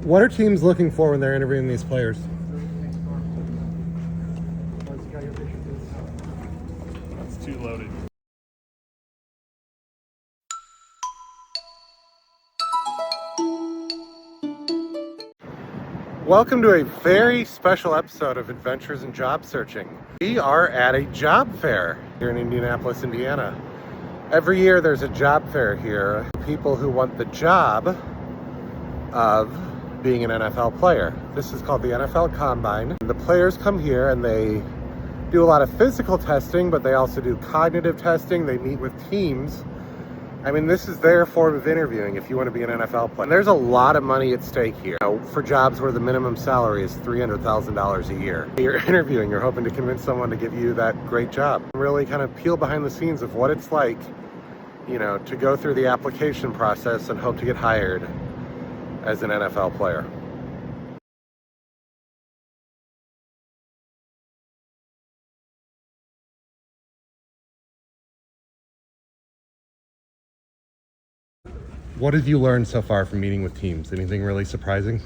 What are teams looking for when they're interviewing these players? That's too loaded. Welcome to a very special episode of Adventures in Job Searching. We are at a job fair here in Indianapolis, Indiana. Every year there's a job fair here. People who want the job of being an NFL player. This is called the NFL Combine. The players come here and they do a lot of physical testing, but they also do cognitive testing. They meet with teams. I mean, this is their form of interviewing if you want to be an NFL player. There's a lot of money at stake here. For jobs where the minimum salary is $300,000 a year. You're interviewing, you're hoping to convince someone to give you that great job. Really kind of peel behind the scenes of what it's like, you know, to go through the application process and hope to get hired as an NFL player. What have you learned so far from meeting with teams? Anything really surprising?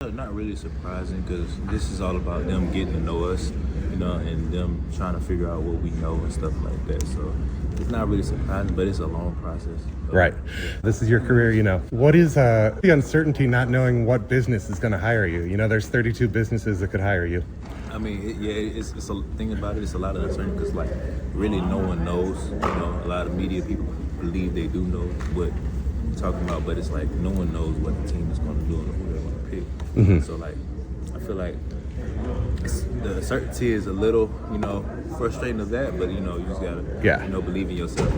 Not really surprising, because this is all about them getting to know us, you know, and them trying to figure out what we know and stuff like that. So it's not really surprising, but it's a long process. Right. This is your career, you know. What is the uncertainty not knowing what business is going to hire you? You know, there's 32 businesses that could hire you. I mean, it's a thing about it. It's a lot of uncertainty because, like, really no one knows. You know, a lot of media people believe they do know what we're talking about, but it's like no one knows what the team is going to do and who they're going to pick. Mm-hmm. So, like, I feel like the uncertainty is a little, you know, frustrating of that, but, you know, you just got to, you know, believe in yourself.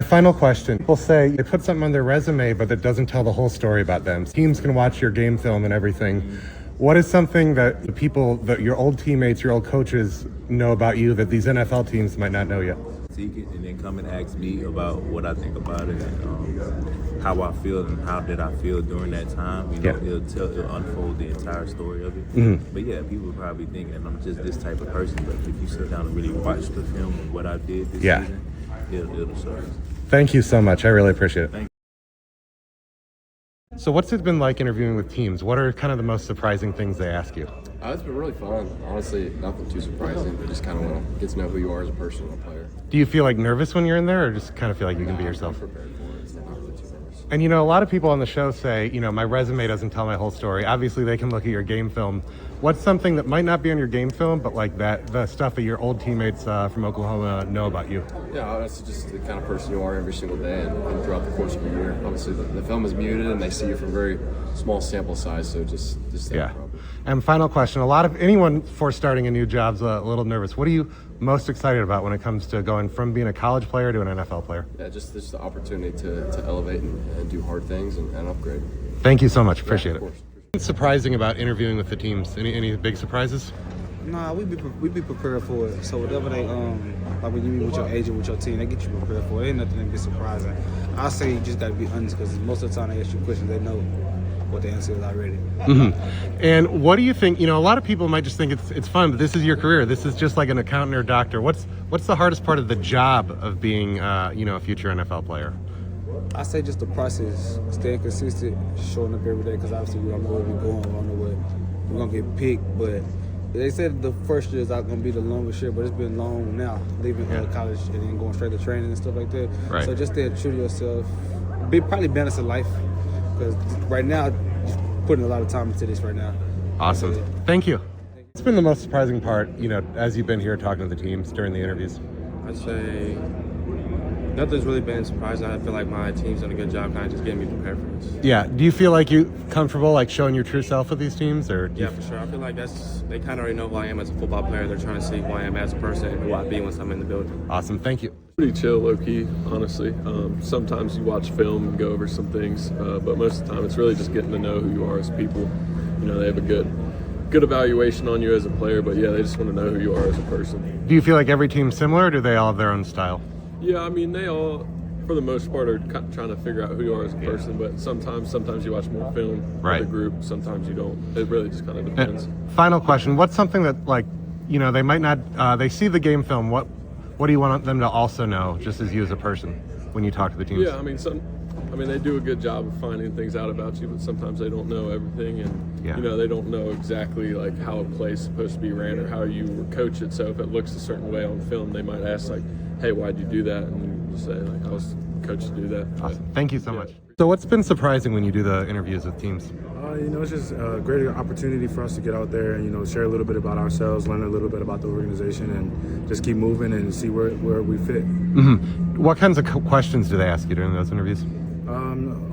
Final question. People say they put something on their resume, but that doesn't tell the whole story about them. Teams can watch your game film and everything. Mm-hmm. What is something that the people, that your old teammates, your old coaches know about you that these NFL teams might not know yet? Seek it and then come and ask me about what I think about it and how I feel and how did I feel during that time. You know, it'll unfold the entire story of it. Mm-hmm. But yeah, people probably think that I'm just this type of person. But if you sit down and really watch the film of what I did this season, it'll show you. Thank you so much. I really appreciate it. Thank you. So what's it been like interviewing with teams? What are kind of the most surprising things they ask you? It's been really fun. Honestly, nothing too surprising. Just kind of want to get to know who you are as a person and a player. Do you feel like nervous when you're in there, or just kind of feel like you can be yourself? I'm prepared for it. It's not really too nervous. And you know, a lot of people on the show say, you know, my resume doesn't tell my whole story. Obviously, they can look at your game film. What's something that might not be on your game film, but like the stuff that your old teammates from Oklahoma know about you? Yeah, that's just the kind of person you are every single day and throughout the course of the year. Obviously, the film is muted and they see you from very small sample size, so just yeah. And final question: anyone before starting a new job's a little nervous. What are you most excited about when it comes to going from being a college player to an NFL player? Yeah, just the opportunity to elevate and do hard things and upgrade. Thank you so much. Appreciate it. What's surprising about interviewing with the teams? Any big surprises? Nah, we be prepared for it. So whatever they like when you meet with your agent, with your team, they get you prepared for it. Ain't nothing to be surprising. I say you just gotta be honest, because most of the time they ask you questions, they know what the answer is already. Mm-hmm. And what do you think? You know, a lot of people might just think it's fun, but this is your career. This is just like an accountant or doctor. What's the hardest part of the job of being a future NFL player? I say just the process, staying consistent, showing up every day, because obviously we don't know where we're going, we don't know what we're gonna get picked. But they said the first year is not gonna be the longest year, but it's been long now, leaving college and then going straight to training and stuff like that. Right. So just stay true to yourself. Probably balance of life, because right now, just putting a lot of time into this right now. Awesome. Thank you. What's been the most surprising part, you know, as you've been here talking to the teams during the interviews? I'd say nothing's really been surprising. I feel like my team's done a good job kind of just getting me prepared for this. Yeah. Do you feel like you comfortable like showing your true self with these teams, or? Yeah, for sure. I feel like they kind of already know who I am as a football player. They're trying to see who I am as a person and who I be once I'm in the building. Awesome. Thank you. Pretty chill, low-key, honestly. Sometimes you watch film and go over some things, but most of the time it's really just getting to know who you are as people. You know, they have a good evaluation on you as a player, but yeah, they just want to know who you are as a person. Do you feel like every team's similar, or do they all have their own style? Yeah, I mean, they all, for the most part, are trying to figure out who you are as a person, but sometimes you watch more film with the group, sometimes you don't. It really just kind of depends. Final question: what's something that, like, you know, they might not, they see the game film, what do you want them to also know, just as you as a person? when you talk to the teams? Yeah, I mean, they do a good job of finding things out about you, but sometimes they don't know everything, and Yeah. they don't know exactly like how a play's supposed to be ran or how you coach it. So if it looks a certain way on film, they might ask like, "Hey, why'd you do that?" And you say like, "I was coached to do that." Awesome. Thank you so much. So what's been surprising when you do the interviews with teams? It's just a great opportunity for us to get out there and, share a little bit about ourselves, learn a little bit about the organization, and just keep moving and see where we fit. Mm-hmm. What kinds of questions do they ask you during those interviews?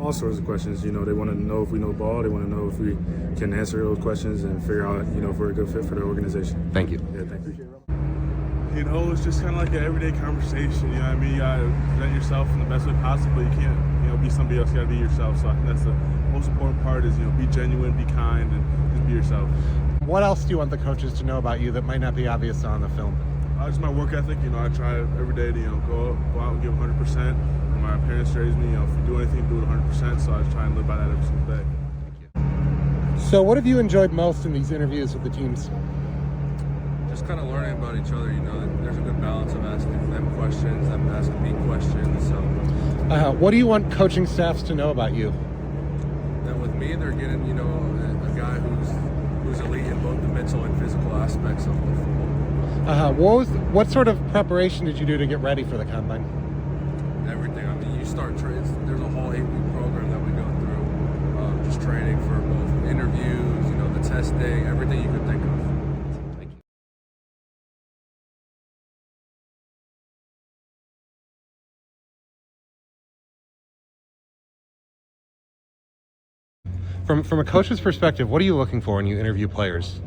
All sorts of questions. They want to know if we know ball. They want to know if we can answer those questions and figure out, if we're a good fit for the organization. Thank you. Yeah, thank you. It's just kind of like an everyday conversation. You know what I mean? You gotta present yourself in the best way possible. You can't, be somebody else. You gotta be yourself. So I think that's the most important part is, be genuine, be kind, and just be yourself. What else do you want the coaches to know about you that might not be obvious on the film? Just my work ethic. I try every day to, go out and give 100%. My parents raised me, if you do anything, do it 100%. So I just try and live by that every single day. So what have you enjoyed most in these interviews with the teams? Just kind of learning about each other. There's a good balance of asking them questions, them asking me questions. So What do you want coaching staffs to know about you? then with me, they're getting a guy who's elite in both the mental and physical aspects of the football. What sort of preparation did you do to get ready for the combine? Everything. I mean, you start training. There's a whole 8-week program that we go through, just training for both interviews, the testing, everything you could think of. From a coach's perspective, what are you looking for when you interview players?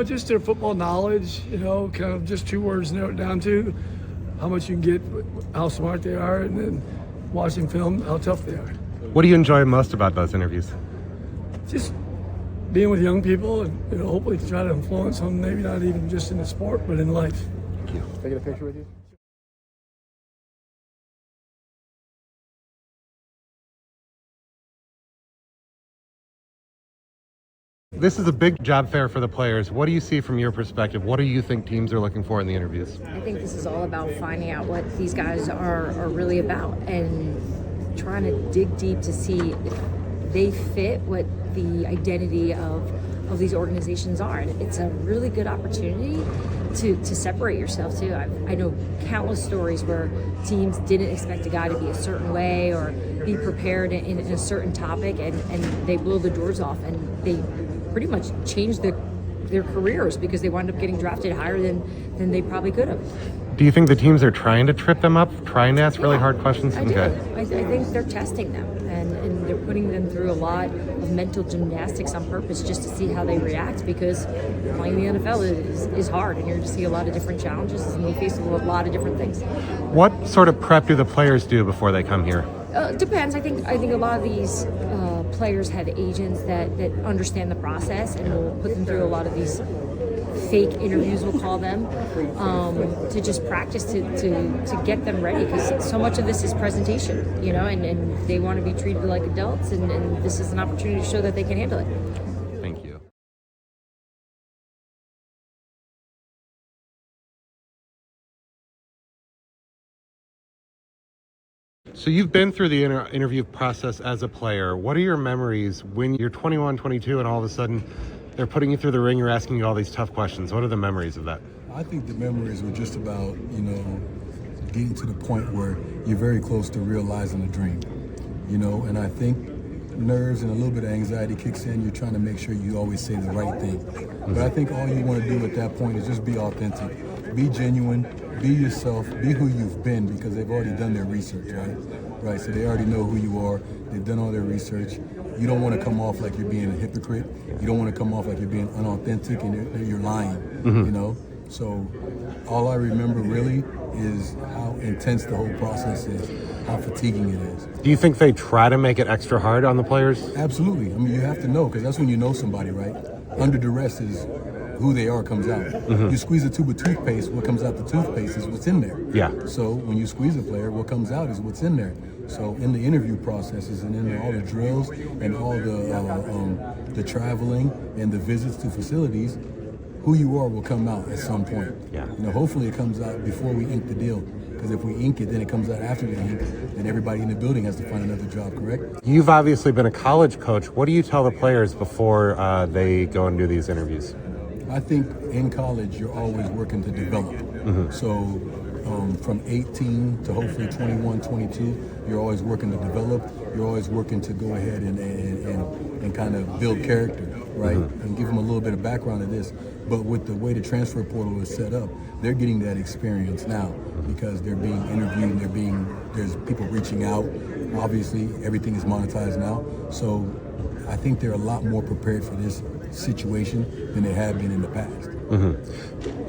Just their football knowledge, kind of just 2 words narrowed down to how much you can get, how smart they are, and then watching film, how tough they are. What do you enjoy most about those interviews? Just being with young people and, hopefully to try to influence them, maybe not even just in the sport, but in life. Thank you. Taking a picture with you? This is a big job fair for the players. What do you see from your perspective? What do you think teams are looking for in the interviews? I think this is all about finding out what these guys are really about and trying to dig deep to see if they fit what the identity of these organizations are. And it's a really good opportunity to separate yourself too. I know countless stories where teams didn't expect a guy to be a certain way or be prepared in a certain topic, and they blow the doors off, and they pretty much changed their careers because they wound up getting drafted higher than they probably could have. Do you think the teams are trying to trip them up, trying to ask really hard questions? I do. I think they're testing them, and they're putting them through a lot of mental gymnastics on purpose just to see how they react, because playing the NFL is hard, and you're going to see a lot of different challenges, and they face a lot of different things. What sort of prep do the players do before they come here? Depends. I think a lot of these players have agents that understand the process and will put them through a lot of these fake interviews, we'll call them, to just practice to get them ready, because so much of this is presentation, and they want to be treated like adults, and this is an opportunity to show that they can handle it. Thank you. So you've been through the interview process as a player. What are your memories when you're 21, 22, and all of a sudden they're putting you through the ringer, asking you all these tough questions? What are the memories of that? I think the memories were just about, getting to the point where you're very close to realizing a dream, and I think nerves and a little bit of anxiety kicks in. You're trying to make sure you always say the right thing. But I think all you want to do at that point is just be authentic, be genuine, be yourself, be who you've been, because they've already done their research, right? Right, so they already know who you are. They've done all their research. You don't want to come off like you're being a hypocrite. You don't want to come off like you're being unauthentic and you're lying, So all I remember really is how intense the whole process is, how fatiguing it is. Do you think they try to make it extra hard on the players? Absolutely. I mean, you have to know, because that's when you know somebody, right? Under duress is who they are comes out. You squeeze a tube of toothpaste, what comes out the toothpaste is what's in there. Yeah. So when you squeeze a player, what comes out is what's in there. So in the interview processes and in all the drills and all the traveling and the visits to facilities, who you are will come out at some point. Yeah. Hopefully it comes out before we ink the deal, Because if we ink it, then it comes out after the ink, then everybody in the building has to find another job, correct? You've obviously been a college coach. What do you tell the players before they go and do these interviews? I think in college, you're always working to develop. So from 18 to hopefully 21, 22, you're always working to develop. You're always working to go ahead and kind of build character, right? And give them a little bit of background of this. But with the way the transfer portal is set up, they're getting that experience now because they're being interviewed, there's people reaching out. Obviously, everything is monetized now. So I think they're a lot more prepared for this situation than they have been in the past.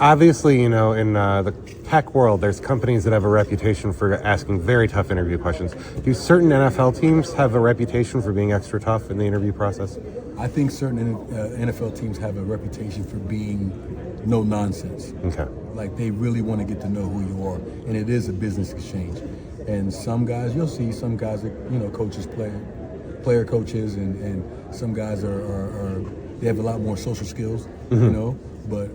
Obviously, in the tech world, there's companies that have a reputation for asking very tough interview questions. Do certain NFL teams have a reputation for being extra tough in the interview process? I think certain NFL teams have a reputation for being no nonsense. Okay. Like they really want to get to know who you are, and it is a business exchange. And some guys, you'll see some guys that, coaches, player coaches, and some guys are they have a lot more social skills, but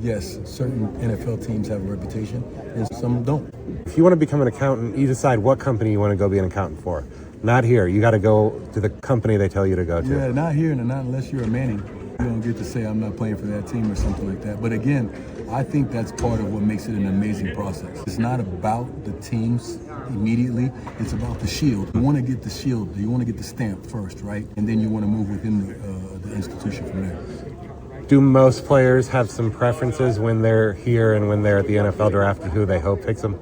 yes, certain NFL teams have a reputation and some don't. If you want to become an accountant, you decide what company you want to go be an accountant for. Not here. You got to go to the company they tell you to go to. Yeah, not here, and not unless you're a Manning. You don't get to say I'm not playing for that team or something like that. But again, I think that's part of what makes it an amazing process. It's not about the teams immediately. It's about the shield. You want to get the shield. You want to get the stamp first, right? And then you want to move within the institution from there. Do most players have some preferences when they're here and when they're at the NFL draft and who they hope picks them?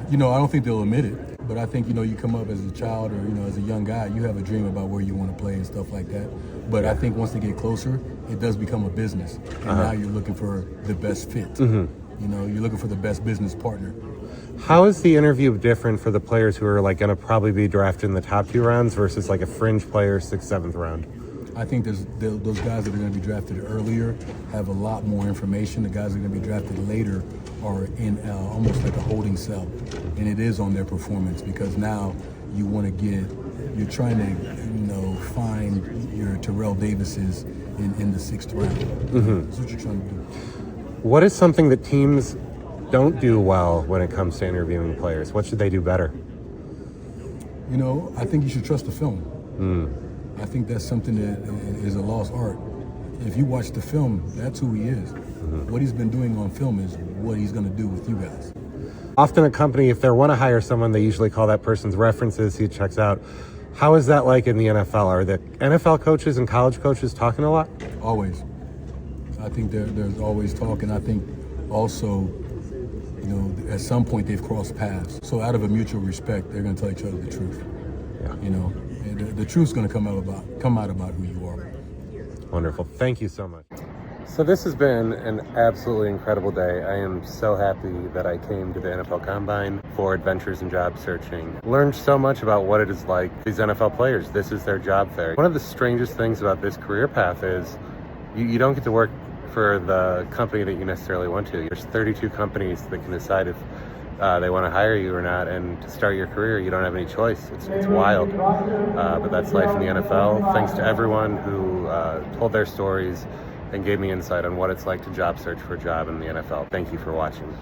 I don't think they'll admit it. But I think, you come up as a child or, as a young guy, you have a dream about where you want to play and stuff like that. But I think once they get closer, it does become a business. And now you're looking for the best fit. You're looking for the best business partner. How is the interview different for the players who are going to probably be drafted in the top 2 rounds versus a fringe player 6th, 7th round? I think those guys that are going to be drafted earlier have a lot more information. The guys that are going to be drafted later are in almost like a holding cell. And it is on their performance because now you're trying to, find your Terrell Davises in the 6th round. That's what you're trying to do. What is something that teams don't do well when it comes to interviewing players? What should they do better? I think you should trust the film. I think that's something that is a lost art. If you watch the film, that's who he is. What he's been doing on film is what he's going to do with you guys. Often a company, if they want to hire someone, they usually call that person's references, see it checks out. How is that like in the NFL? Are the NFL coaches and college coaches talking a lot? Always. I think there's always talk, and I think also, at some point they've crossed paths. So out of a mutual respect, they're going to tell each other the truth. Yeah. The truth's going to come out about who you are. Wonderful. Thank you so much. So this has been an absolutely incredible day. I am so happy that I came to the NFL Combine for Adventures in Job Searching. Learned so much about what it is like. These NFL players, this is their job fair. One of the strangest things about this career path is you don't get to work for the company that you necessarily want to. There's 32 companies that can decide if they want to hire you or not, and to start your career, you don't have any choice. It's wild, but that's life in the NFL. Thanks to everyone who told their stories and gave me insight on what it's like to job search for a job in the NFL. Thank you for watching.